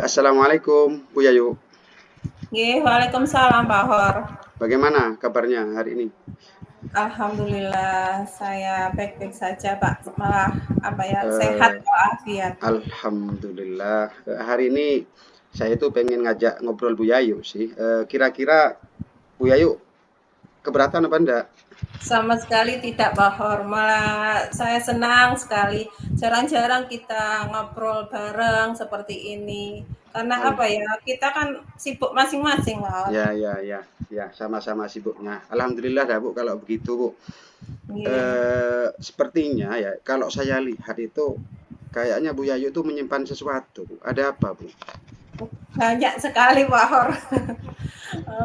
Assalamualaikum, Bu Yayu. Nggih, waalaikumsalam Pak Hor. Bagaimana kabarnya hari ini? Alhamdulillah saya baik-baik saja Pak. Malah sehat Eh, walafiat. Alhamdulillah. Hari ini saya tuh pengen ngajak ngobrol Bu Yayu sih. Kira-kira Bu Yayu keberatan apa enggak? Sama sekali tidak Pak Hor. Malah saya senang sekali. Jarang-jarang kita ngobrol bareng seperti ini. Karena Oh, apa ya? Kita kan sibuk masing-masing Pak Hor. ya, ya, ya, ya, sama-sama sibuknya. Alhamdulillah dah Bu kalau begitu Bu. Iya. Sepertinya ya kalau saya lihat itu kayaknya Bu Yayu tuh menyimpan sesuatu Bu. Ada apa Bu? Banyak sekali Pak Hor.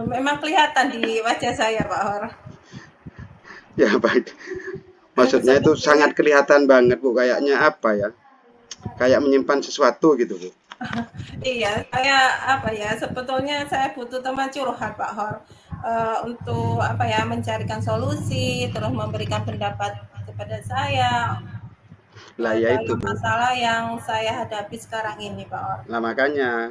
Memang kelihatan di wajah saya Pak Hor. Ya baik. Maksudnya itu Sebetulnya sangat kelihatan banget Bu. Kayaknya apa ya? Kayak menyimpan sesuatu gitu Bu. iya, saya sebetulnya saya butuh teman curhat Pak Hor, untuk mencarikan solusi, terus memberikan pendapat kepada saya, Lah ya itu dalam Bu. masalah yang saya hadapi sekarang ini Pak Hor. Nah makanya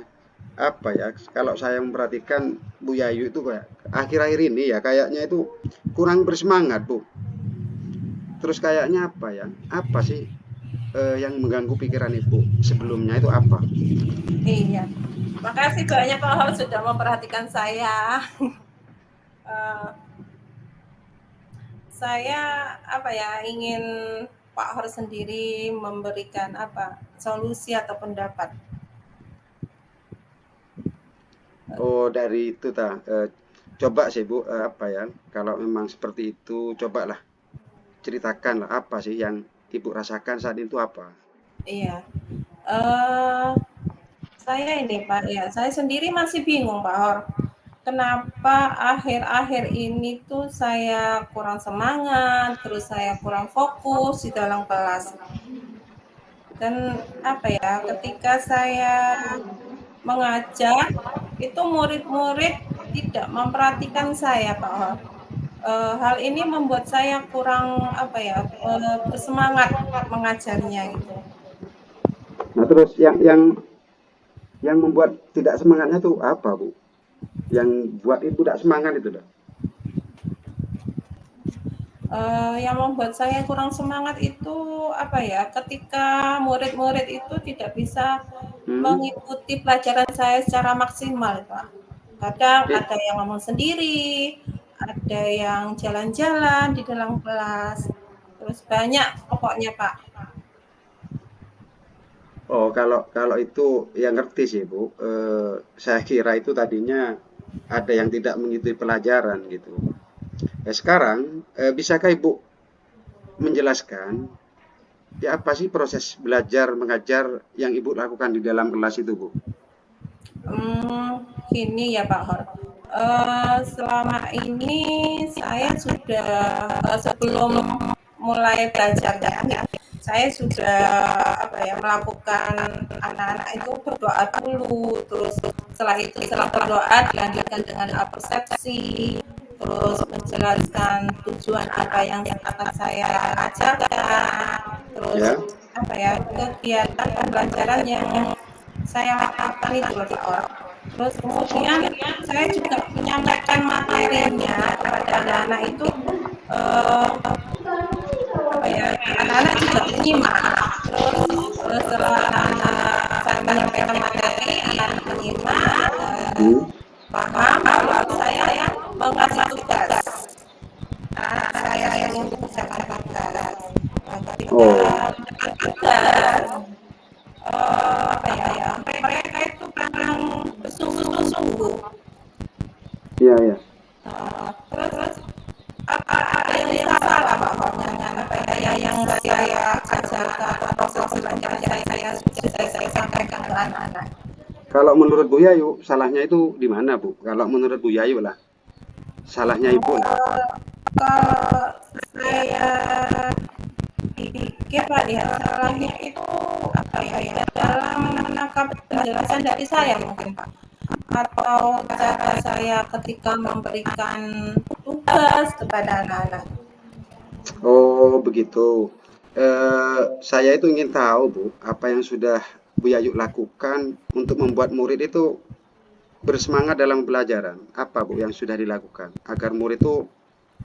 apa ya? Kalau saya memperhatikan Bu Yayu itu kayak akhir-akhir ini ya kayaknya itu kurang bersemangat Bu. Terus kayaknya apa ya? Apa sih yang mengganggu pikiran Ibu sebelumnya itu apa? Iya, makasih banyak Pak Hor sudah memperhatikan saya. Eee, saya ingin Pak Hor sendiri memberikan solusi atau pendapat. Oh dari itu coba sih Bu apa ya? Kalau memang seperti itu cobalah ceritakan lah apa sih yang Ibu rasakan saat itu apa? Iya, eee saya ini Pak, ya, saya sendiri masih bingung Pak Hor. Kenapa akhir-akhir ini tuh saya kurang semangat, terus saya kurang fokus di dalam kelas. Dan ketika saya mengajar, itu murid-murid tidak memperhatikan saya Pak Hor. Hal ini membuat saya kurang bersemangat mengajarnya gitu. Nah terus yang membuat tidak semangatnya tuh apa Bu? Yang buat Ibu tidak semangat itu dah. Yang membuat saya kurang semangat itu ketika murid-murid itu tidak bisa Hmm. mengikuti pelajaran saya secara maksimal, Pak. Kadang I- ada yang ngomong sendiri, ada yang jalan-jalan di dalam kelas, terus banyak pokoknya, Pak. Oh, kalau kalau itu yang ngerti sih, Bu. Saya kira itu tadinya ada yang tidak mengikuti pelajaran gitu. Sekarang, bisakah Ibu menjelaskan ya apa sih proses belajar mengajar yang Ibu lakukan di dalam kelas itu, Bu? Gini ya Pak Hor, selama ini saya sudah sebelum mulai belajarnya, saya sudah melakukan anak-anak itu berdoa dulu, terus setelah berdoa dilanjutkan dengan persepsi, terus menjelaskan tujuan apa yang akan saya ajarkan, terus Ya. kegiatan pembelajaran yang saya lakukan itu loh Pak Or. Terus kemudian saya juga menyampaikan materinya kepada anak-anak itu, eh, anak-anak juga menyimak. Terus setelah anak-anak saya menyampaikan materi, anak menyimak, Hmm. paham, lalu saya mengasih tugas. Anak saya yang mengerjakan tugas. Nah, ketika Oh, mendapat tugas, mereka itu memang bersungguh-sungguh. iya ya. Terus ada yang salah Pak Hor dengan yang saya ajarkan atau proses belajar saya sudah saya sampaikan ke anak-anak. Kalau menurut Bu Yayu, salahnya itu di mana, Bu? Kalau menurut Bu Yayu lah, salahnya Ibu lah. Kalau saya pikir Pak ya salahnya itu dalam menangkap penjelasan dari saya mungkin Pak, atau cara saya ketika memberikan tugas kepada anak-anak. Oh, begitu. Saya itu ingin tahu, Bu, apa yang sudah Bu Yayu lakukan untuk membuat murid itu bersemangat dalam pembelajaran? Apa Bu yang sudah dilakukan agar murid itu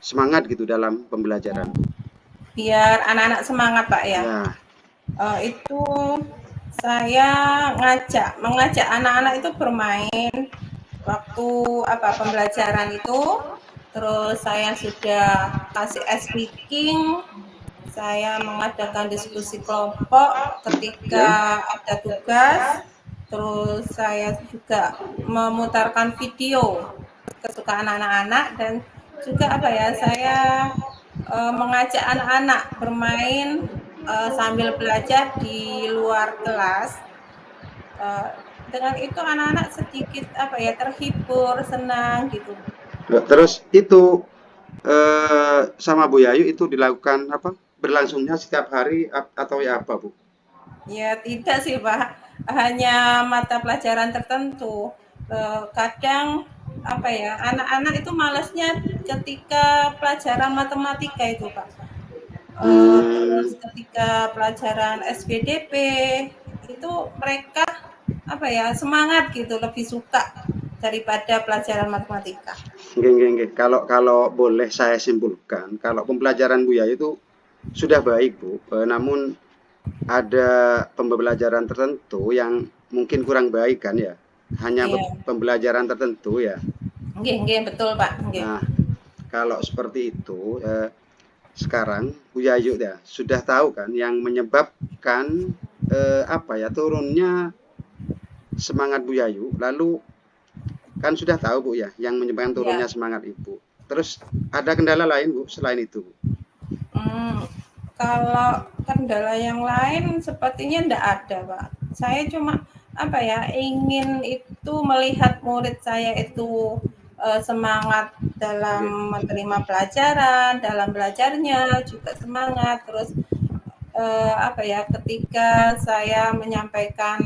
semangat gitu dalam pembelajaran? Biar anak-anak semangat Pak ya. Ya, Itu saya mengajak anak-anak itu bermain waktu pembelajaran itu. Terus saya sudah kasih ice breaking, saya mengadakan diskusi kelompok ketika ya. ada tugas. Terus saya juga memutarkan video kesukaan anak-anak dan juga saya mengajak anak-anak bermain sambil belajar di luar kelas. Eh, dengan itu anak-anak sedikit terhibur, senang gitu. Terus itu sama Bu Yayu itu dilakukan apa? Berlangsungnya setiap hari atau ya apa Bu? Ya tidak sih Pak, hanya mata pelajaran tertentu. Kadang anak-anak itu malesnya ketika pelajaran matematika itu Pak. Terus Hmm, ketika pelajaran SPDP itu mereka semangat gitu, lebih suka daripada pelajaran matematika. nggih, nggih, nggih. Kalau boleh saya simpulkan, kalau pembelajaran Bu Yayu itu sudah baik Bu, namun ada pembelajaran tertentu yang mungkin kurang baik kan ya, hanya Iya, pembelajaran tertentu ya. nggih nggih, betul Pak, nggih. Nah, kalau seperti itu, sekarang Bu Yayu ya sudah tahu kan yang menyebabkan apa ya turunnya semangat Bu Yayu, lalu kan sudah tahu Bu ya yang menyebabkan turunnya Iya. semangat Ibu. Terus ada kendala lain Bu selain itu Bu? Mmm, Kalau kendala yang lain sepertinya ndak ada, Pak. Saya cuma, ingin itu melihat murid saya itu, semangat dalam Oke. menerima pelajaran, dalam belajarnya juga semangat, terus, ketika saya menyampaikan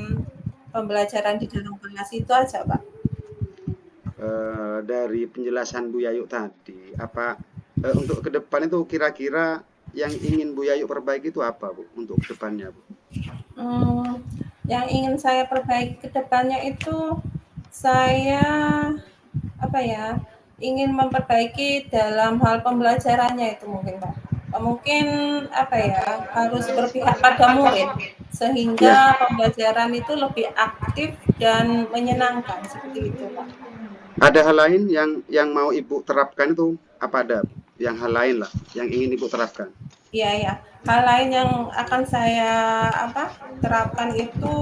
pembelajaran di dalam kelas itu aja, Pak. Dari penjelasan Bu Yayu tadi, apa untuk ke depan itu kira-kira yang ingin Bu Yayu perbaiki itu apa Bu untuk ke depannya Bu? Yang ingin saya perbaiki ke depannya itu, saya apa ya, ingin memperbaiki dalam hal pembelajarannya itu mungkin, Pak. Mungkin harus berpihak pada murid Ya, sehingga pembelajaran itu lebih aktif dan menyenangkan seperti itu, Pak. ada hal lain yang mau Ibu terapkan itu apa ada Bu? Yang hal lain lah yang ingin Ibu terapkan. Iya ya. Hal lain yang akan saya terapkan itu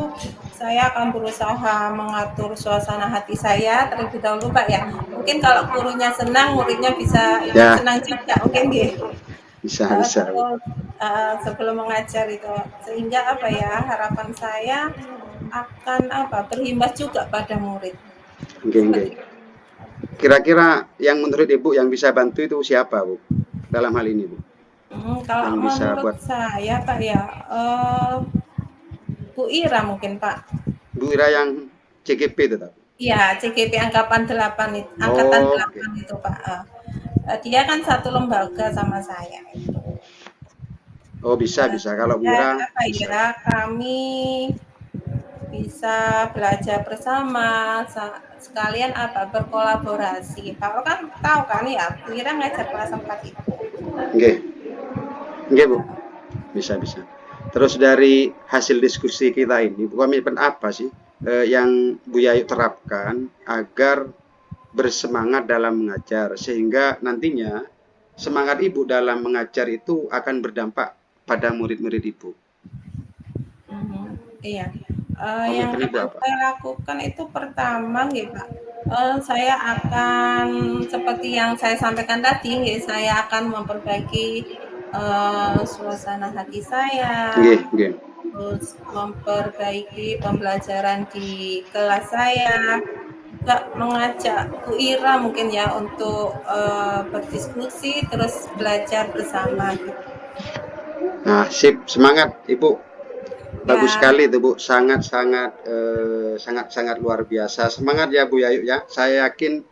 saya akan berusaha mengatur suasana hati saya terlebih dahulu, Pak ya. Mungkin kalau gurunya senang, muridnya bisa ikut Ya, senang juga, mungkin gitu. bisa bisa Bu. Terus sebelum mengajar itu sehingga harapan saya akan berimbas juga pada murid Oke, oke. seperti itu. Kira-kira yang menurut Ibu yang bisa bantu itu siapa Bu? Dalam hal ini Bu, Kalau yang bisa menurut buat saya Pak ya, eh, Bu Ira mungkin Pak. Bu Ira yang CGP tetap. Iya, CGP angkatan Oh, oke. 8 itu Pak. Dia kan satu lembaga sama saya itu. Oh, bisa bisa. Kalau Bu Dan Ira bisa. kami bisa belajar bersama, sekalian berkolaborasi. Kalau kan tahu kan ya, Ira ngajar kelas 4 itu. Oke, oke Bu. Bisa bisa. Terus dari hasil diskusi kita ini, komitmen apa sih yang Bu Yayu terapkan agar bersemangat dalam mengajar sehingga nantinya semangat Ibu dalam mengajar itu akan berdampak pada murid-murid Ibu. Mhm, iya. Yang Komitmen Ibu akan apa? saya lakukan itu pertama nggih, Pak, saya akan seperti yang saya sampaikan tadi nggih, saya akan memperbaiki, suasana hati saya, Nggih, nggih. terus memperbaiki pembelajaran di kelas saya, juga mengajak Bu Ira mungkin ya untuk, berdiskusi terus belajar bersama gitu. Nah, sip, semangat Ibu. Bagus Ya, sekali itu Bu, sangat-sangat sangat-sangat luar biasa. Semangat ya Bu Yayu ya. Saya yakin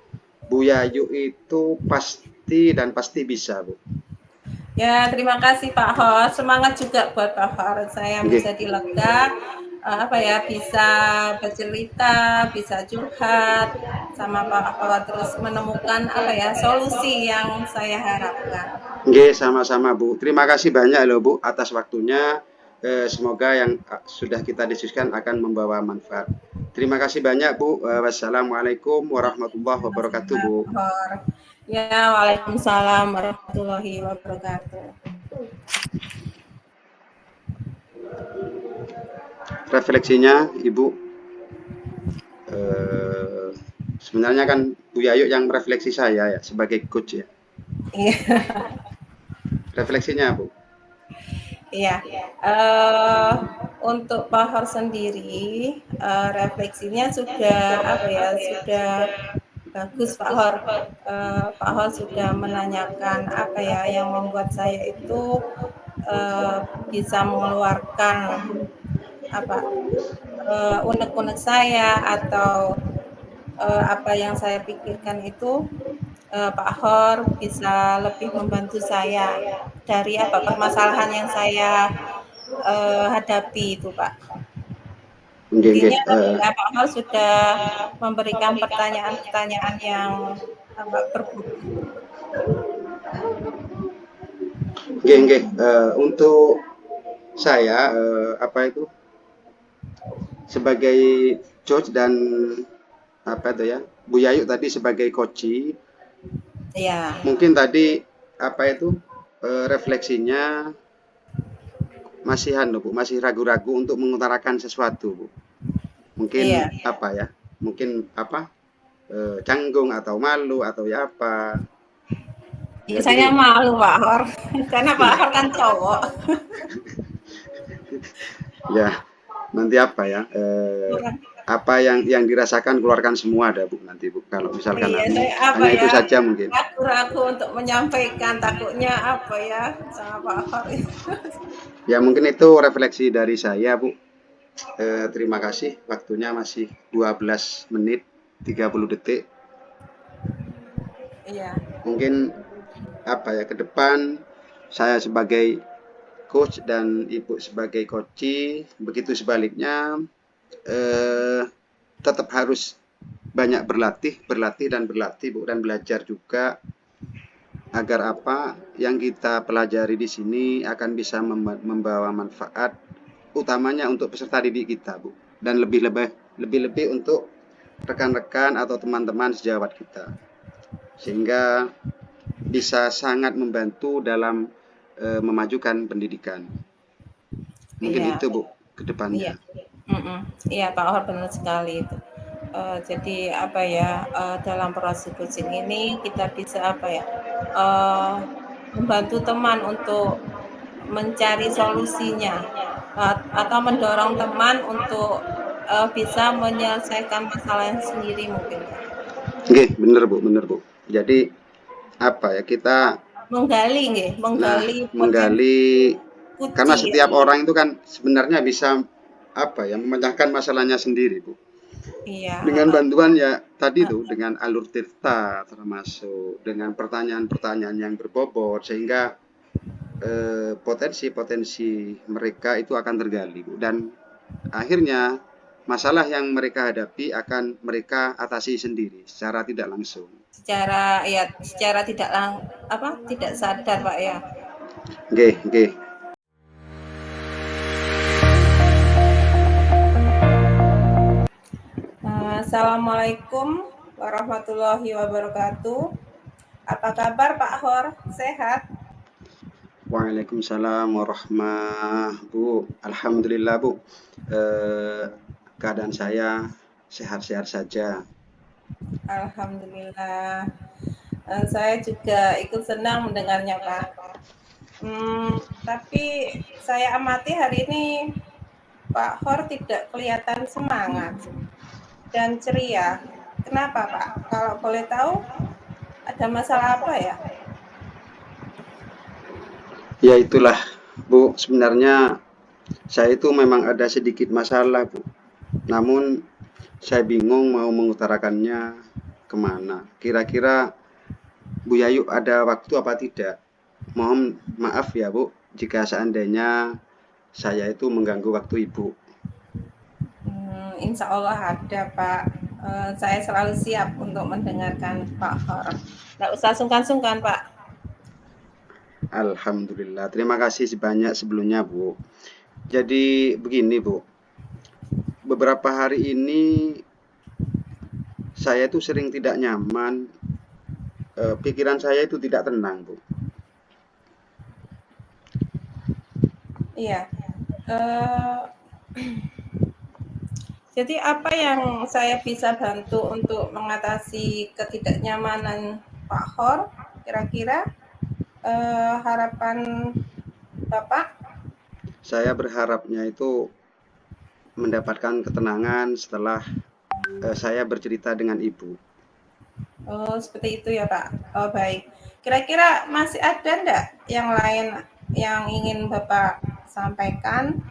Bu Yayu itu pasti dan pasti bisa Bu. ya terima kasih Pak Hor, semangat juga buat Pak Hor, saya Nggih. menjadi lega apa ya, bisa bercerita, bisa curhat sama Pak Ahwat, terus menemukan apa ya, solusi yang saya harapkan. Nggih, sama-sama Bu. Terima kasih banyak loh Bu atas waktunya. Semoga yang sudah kita diskusikan akan membawa manfaat. Terima kasih banyak Bu. Wassalamualaikum warahmatullahi wabarakatuh Bu. Ya, waalaikumsalam warahmatullahi wabarakatuh. Refleksinya Ibu, eh, sebenarnya kan Bu Yayu yang merefleksi saya ya sebagai coach ya. Iya, Refleksinya Bu. iya. Eh, untuk Pak Hor sendiri, refleksinya sudah apa ya, sudah bagus Pak Hor. Pak Hor sudah menanyakan apa ya yang membuat saya itu eh, bisa mengeluarkan apa unek-unek saya atau apa yang saya pikirkan itu Pak Hor bisa lebih membantu saya dari apa permasalahan yang saya hadapi itu Pak. Nggih, nggih. Intinya ya, Pak Hor sudah memberikan pertanyaan-pertanyaan yang apa, berbobot. Nggih, nggih. Untuk saya apa itu sebagai coach dan apa itu ya Bu Yayu tadi sebagai coach, Ya, mungkin tadi apa itu refleksinya masih Bu, masih ragu-ragu untuk mengutarakan sesuatu Bu. iya. Mungkin apa ya? Mungkin apa? Canggung atau malu atau ya apa. Ya, saya Jadi malu Pak Hor karena Pak Hor kan cowok. ya nanti apa ya? Apa yang dirasakan keluarkan semua ada Bu nanti Bu. Kalau misalkan Iya, nanti saya apa hanya itu ya, saja mungkin. ragu-ragu untuk menyampaikan, takutnya apa ya sama Pak Hor. Ya mungkin itu refleksi dari saya Bu. Terima kasih. Waktunya masih 12 menit 30 detik. Iya, Mungkin apa ya ke depan saya sebagai coach dan Ibu sebagai coach, begitu sebaliknya tetap harus banyak berlatih, berlatih dan berlatih Bu dan belajar juga agar apa yang kita pelajari di sini akan bisa membawa manfaat utamanya untuk peserta didik kita Bu dan lebih-lebih untuk rekan-rekan atau teman-teman sejawat kita sehingga bisa sangat membantu dalam memajukan pendidikan. Mungkin iya, itu Bu ke iya. depannya. Mm-mm. Iya, Pak Hor benar sekali itu. Jadi apa ya, dalam proses coaching ini kita bisa apa ya, eh, membantu teman untuk mencari solusinya atau mendorong teman untuk bisa menyelesaikan masalahnya sendiri mungkin Pak. Oke, bener Bu. Jadi apa ya kita Menggali nggih, nah menggali potensi menggali karena kuci ya. setiap orang itu kan sebenarnya bisa apa ya memecahkan masalahnya sendiri Bu. Iya, Dengan heeh, bantuan ya tadi heeh. tuh dengan alur tirta termasuk dengan pertanyaan-pertanyaan yang berbobot sehingga potensi-potensi mereka itu akan tergali Bu. Dan akhirnya masalah yang mereka hadapi akan mereka atasi sendiri secara tidak langsung. Secara ya secara tidak apa, tidak sadar Pak ya. Nggih, nggih. Assalamualaikum warahmatullahi wabarakatuh. Apa kabar Pak Hor? Sehat? Waalaikumsalam warahmah Bu. Alhamdulillah Bu. Eh, keadaan saya sehat-sehat saja. Alhamdulillah. Saya juga ikut senang mendengarnya Pak. Tapi saya amati hari ini Pak Hor tidak kelihatan semangat dan ceria. Kenapa Pak? Kalau boleh tahu ada masalah apa ya? Ya itulah Bu, sebenarnya saya itu memang ada sedikit masalah Bu. Namun saya bingung mau mengutarakannya kemana. Kira-kira Bu Yayu ada waktu apa tidak? Mohon maaf ya Bu, jika seandainya saya itu mengganggu waktu Ibu. insya Allah ada Pak. Saya selalu siap untuk mendengarkan Pak Hor. Nggak usah sungkan-sungkan Pak. Alhamdulillah. Terima kasih sebanyak sebelumnya, Bu. Jadi begini, Bu. Beberapa hari ini saya itu sering tidak nyaman, pikiran saya itu tidak tenang, Bu. Iya. Eh, jadi apa yang saya bisa bantu untuk mengatasi ketidaknyamanan Pak Hor? Kira-kira harapan Bapak? Saya berharapnya itu mendapatkan ketenangan setelah saya bercerita dengan Ibu. Oh, seperti itu ya Pak. Oh, baik. Kira-kira masih ada enggak yang lain yang ingin Bapak sampaikan?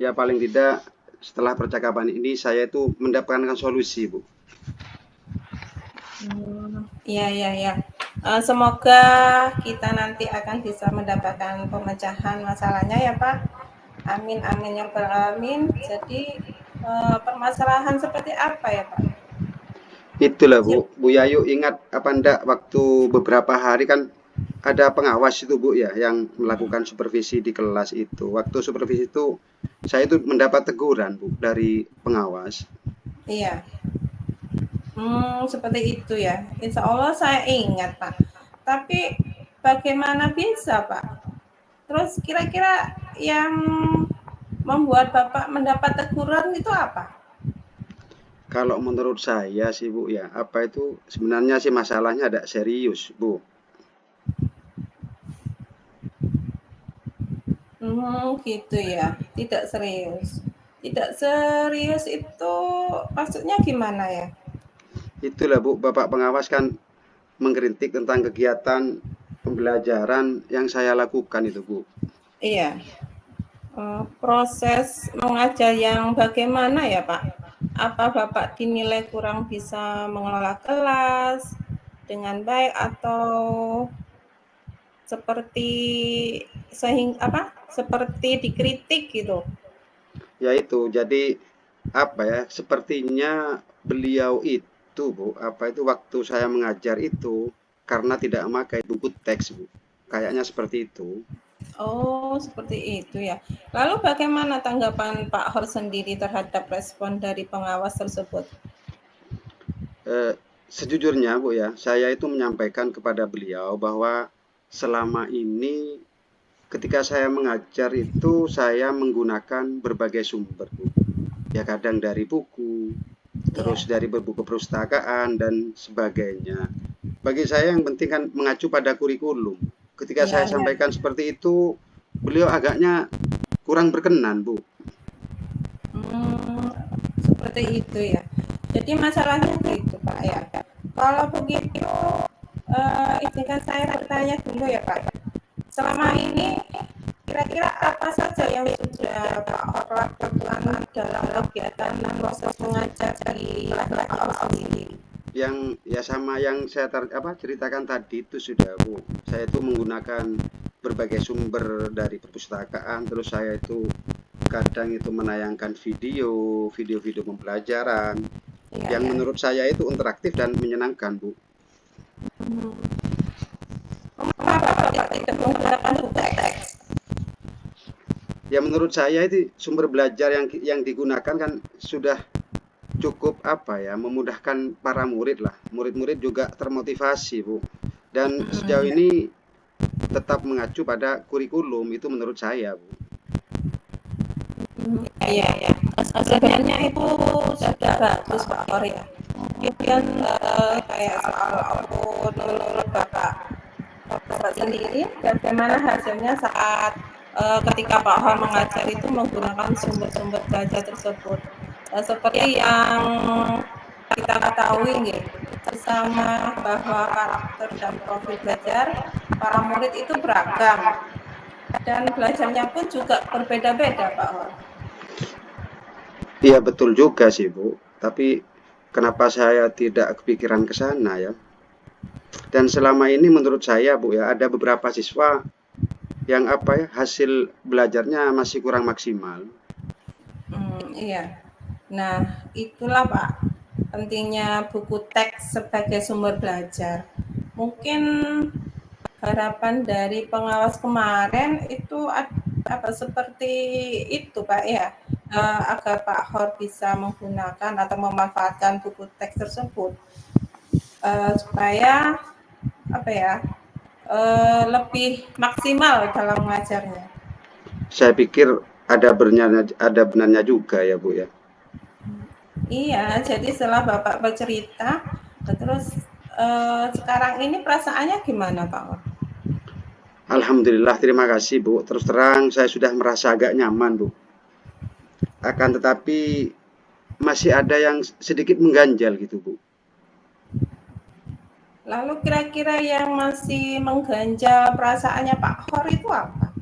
Ya paling tidak setelah percakapan ini saya itu mendapatkan solusi, Bu. Iya, iya, iya. Semoga kita nanti akan bisa mendapatkan pemecahan masalahnya ya Pak. Amin, amin ya rabbal alamin. Jadi permasalahan seperti apa ya Pak? Itulah, Bu. Siap. Bu Yayu ingat apa ndak waktu beberapa hari kan ada pengawas itu, Bu, ya, yang melakukan supervisi di kelas itu. Waktu supervisi itu saya itu mendapat teguran, Bu, dari pengawas. Iya. Seperti itu ya. Insya Allah saya ingat Pak. Tapi bagaimana bisa Pak? Terus kira-kira yang membuat Bapak mendapat teguran itu apa? Kalau menurut saya sih, Bu, ya, apa itu sebenarnya sih masalahnya ada serius, Bu. Gitu ya. Tidak serius. Tidak serius itu maksudnya gimana ya? Itulah, Bu, Bapak pengawas kan mengkritik tentang kegiatan pembelajaran yang saya lakukan itu, Bu. Iya. Proses mengajar yang bagaimana ya Pak? Apa Bapak dinilai kurang bisa mengelola kelas dengan baik atau seperti seperti dikritik gitu? Ya itu, jadi apa ya? Sepertinya beliau itu, Bu, apa itu waktu saya mengajar itu karena tidak memakai buku teks, Bu. Kayaknya seperti itu. Oh, seperti itu ya. Lalu bagaimana tanggapan Pak Hor sendiri terhadap respon dari pengawas tersebut? Eh, Sejujurnya, Bu, ya, saya itu menyampaikan kepada beliau bahwa selama ini ketika saya mengajar itu saya menggunakan berbagai sumber, Bu. Ya kadang dari buku, terus Iya, dari buku perpustakaan dan sebagainya. Bagi saya yang penting kan mengacu pada kurikulum. Ketika iya, saya iya. sampaikan seperti itu, beliau agaknya kurang berkenan, Bu. Hmm, seperti itu ya. Jadi masalahnya gitu Pak ya. Kalau begitu, izinkan saya bertanya dulu ya Pak. Selama ini kira-kira apa saja yang sudah Pak Hor lakukan dalam kegiatan proses mengajar di Pak Hor sendiri? Yang ya sama yang saya ceritakan tadi itu sudah, Bu. Saya itu menggunakan berbagai sumber dari perpustakaan, terus saya itu kadang itu menayangkan video-video pembelajaran Iya, yang ya. menurut saya itu interaktif dan menyenangkan, Bu. Kenapa Bapak tidak menggunakan buku teks? Ya menurut saya itu sumber belajar yang digunakan kan sudah cukup apa ya, memudahkan para murid lah. Murid-murid juga termotivasi, Bu. Dan sejauh Ya. ini tetap mengacu pada kurikulum itu menurut saya, Bu. Iya, ya. Sebenarnya itu sudah bagus Pak Hor ya. Kemudian kayak soal output menurut Bapak sendiri, bagaimana hasilnya saat ketika Pak Hor mengajar itu menggunakan sumber-sumber belajar tersebut? Seperti yang kita ketahui nih, bersama bahwa karakter dan profil belajar para murid itu beragam dan belajarnya pun juga berbeda-beda Pak Hor. Iya betul juga sih, Bu. Tapi kenapa saya tidak kepikiran ke sana ya? Dan selama ini menurut saya, Bu, ya, ada beberapa siswa yang apa ya, hasil belajarnya masih kurang maksimal. Iya. Nah, itulah Pak, pentingnya buku teks sebagai sumber belajar. Mungkin harapan dari pengawas kemarin itu apa seperti itu Pak ya, agar Pak Hor bisa menggunakan atau memanfaatkan buku teks tersebut, supaya apa ya, lebih maksimal dalam mengajarnya. Saya pikir ada benarnya juga ya Bu ya. Iya, jadi setelah Bapak bercerita, terus sekarang ini perasaannya gimana Pak Hor? Alhamdulillah, terima kasih Bu. Terus terang saya sudah merasa agak nyaman Bu. Akan tetapi masih ada yang sedikit mengganjal gitu Bu. Lalu kira-kira yang masih mengganjal perasaannya Pak Hor itu apa?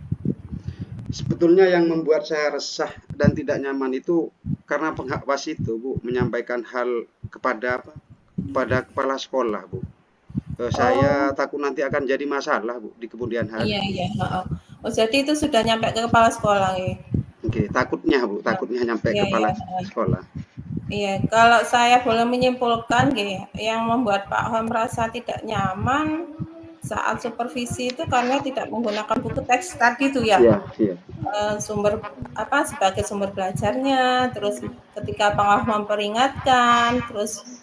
Sebetulnya yang membuat saya resah dan tidak nyaman itu karena pengawas itu Bu menyampaikan hal kepada apa? Kepada kepala sekolah Bu. Saya Oh, takut nanti akan jadi masalah Bu di kemudian hari iya Bu. iya, heeh. Oh, jadi itu sudah nyampe ke kepala sekolah ya? Oke, takutnya Bu, Oh, takutnya nyampe iya kepala iya, sekolah. iya. Kalau saya boleh menyimpulkan yang membuat Pak Hor merasa tidak nyaman saat supervisi itu karena tidak menggunakan buku teks tadi itu ya? Iya, iya. Sumber apa, sebagai sumber belajarnya, terus ketika pengawas memperingatkan, terus,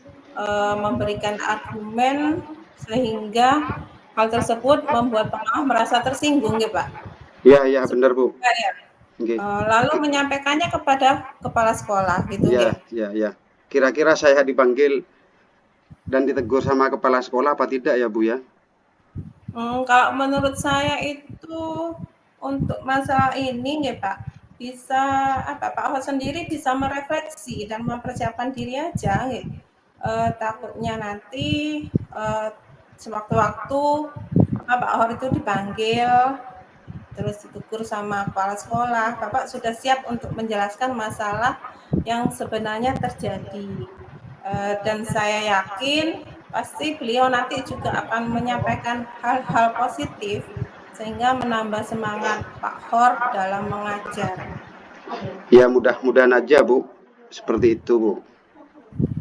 memberikan argumen sehingga hal tersebut membuat pengawas merasa tersinggung ya, Pak? Iya, iya benar Seperti Bu. itu, Kak, ya? Oke. Lalu menyampaikannya kepada kepala sekolah gitu Iya, nggih? iya, iya. Kira-kira saya dipanggil dan ditegur sama kepala sekolah apa tidak ya Bu ya? Kalau menurut saya itu untuk masalah ini ya Pak, bisa apa, Pak Ahok sendiri bisa merefleksi dan mempersiapkan diri aja nggih. Takutnya nanti, sewaktu-waktu apa, Pak Ahok itu dipanggil, terus ditegur sama kepala sekolah, Bapak sudah siap untuk menjelaskan masalah yang sebenarnya terjadi. Dan saya yakin pasti beliau nanti juga akan menyampaikan hal-hal positif sehingga menambah semangat Pak Hor dalam mengajar. Ya mudah-mudahan aja Bu. Seperti itu Bu.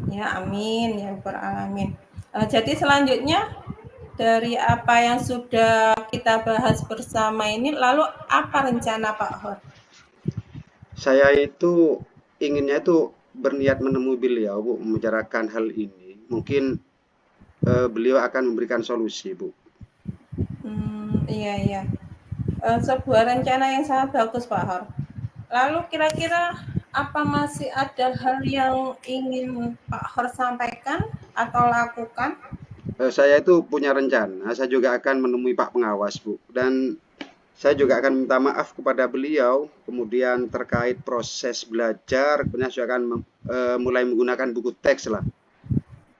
Ya, amin ya rabbal alamin. Jadi selanjutnya dari apa yang sudah kita bahas bersama ini, lalu apa rencana Pak Hor? Saya itu inginnya itu berniat menemui beliau Bu, membicarakan hal ini. Mungkin beliau akan memberikan solusi Bu. Iya iya. Sebuah rencana yang sangat bagus Pak Hor. Lalu kira-kira apa masih ada hal yang ingin Pak Hor sampaikan atau lakukan? Saya itu punya rencana, saya juga akan menemui Pak Pengawas Bu. Dan saya juga akan minta maaf kepada beliau, kemudian terkait proses belajar, kemudian saya akan mulai menggunakan buku teks lah.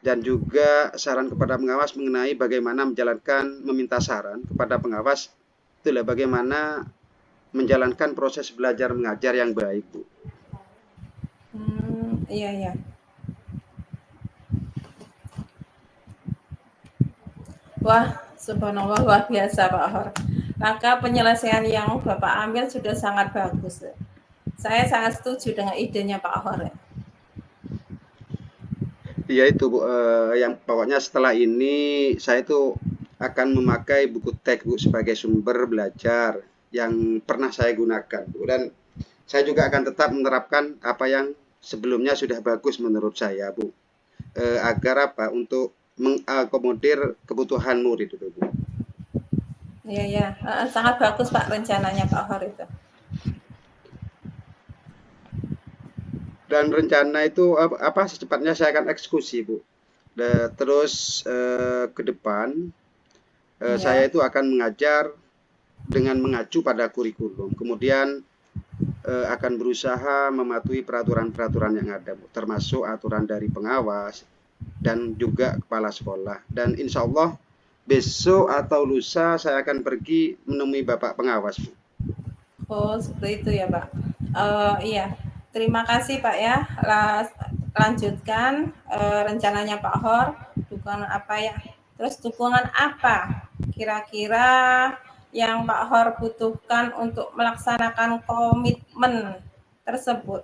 Dan juga saran kepada pengawas mengenai bagaimana menjalankan, meminta saran kepada pengawas, itulah bagaimana menjalankan proses belajar mengajar yang baik, Bu. Iya iya. Wah, subhanallah luar biasa Pak Hor. Langkah penyelesaian yang Bapak ambil sudah sangat bagus. Saya sangat setuju dengan idenya Pak Hor. Iya itu, Bu. Yang pokoknya setelah ini saya itu akan memakai buku teks, Bu, sebagai sumber belajar yang pernah saya gunakan, Bu. Dan saya juga akan tetap menerapkan apa yang sebelumnya sudah bagus menurut saya, Bu. Agar apa? Untuk mengakomodir kebutuhan murid itu, Bu. Iya iya. Sangat bagus Pak rencananya Pak Hor itu. Dan rencana itu apa secepatnya saya akan eksekusi, Bu. Terus ke depan saya Iya. itu akan mengajar dengan mengacu pada kurikulum. Kemudian akan berusaha mematuhi peraturan-peraturan yang ada, Bu, termasuk aturan dari pengawas dan juga kepala sekolah. Dan insya Allah besok atau lusa saya akan pergi menemui Bapak pengawas, Bu. Oh, seperti itu ya, Pak. Iya. Terima kasih, Pak ya. Lanjutkan rencananya Pak Hor. Dukungan apa ya? Terus dukungan apa kira-kira yang Pak Hor butuhkan untuk melaksanakan komitmen tersebut?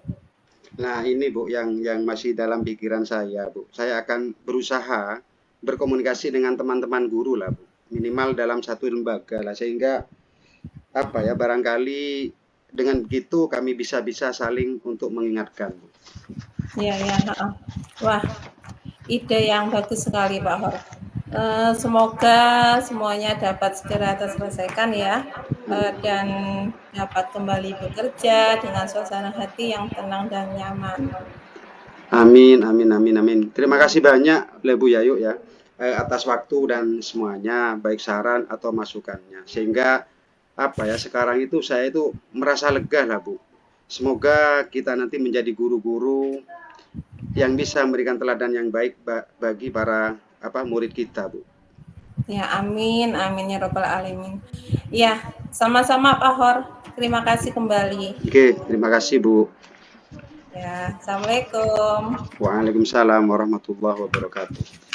Nah, ini Bu yang masih dalam pikiran saya, Bu. Saya akan berusaha berkomunikasi dengan teman-teman guru lah, Bu. Minimal dalam satu lembaga lah, sehingga apa ya, barangkali dengan begitu kami bisa saling untuk mengingatkan, Bu. Iya, ya, heeh. Wah, ide yang bagus sekali Pak Hor. Semoga semuanya dapat segera terselesaikan ya, dan dapat kembali bekerja dengan suasana hati yang tenang dan nyaman. Amin, amin, amin, amin. Terima kasih banyak, Bu Yayu ya, atas waktu dan semuanya, baik saran atau masukannya. Sehingga apa ya, sekarang itu saya itu merasa lega lah, Bu. Semoga kita nanti menjadi guru-guru yang bisa memberikan teladan yang baik bagi para murid kita, Bu. Ya, amin, amin ya robbal alamin. Ya, sama-sama Pak Hor. Terima kasih kembali. Oke, terima kasih, Bu. Ya, assalamualaikum. Waalaikumsalam warahmatullahi wabarakatuh.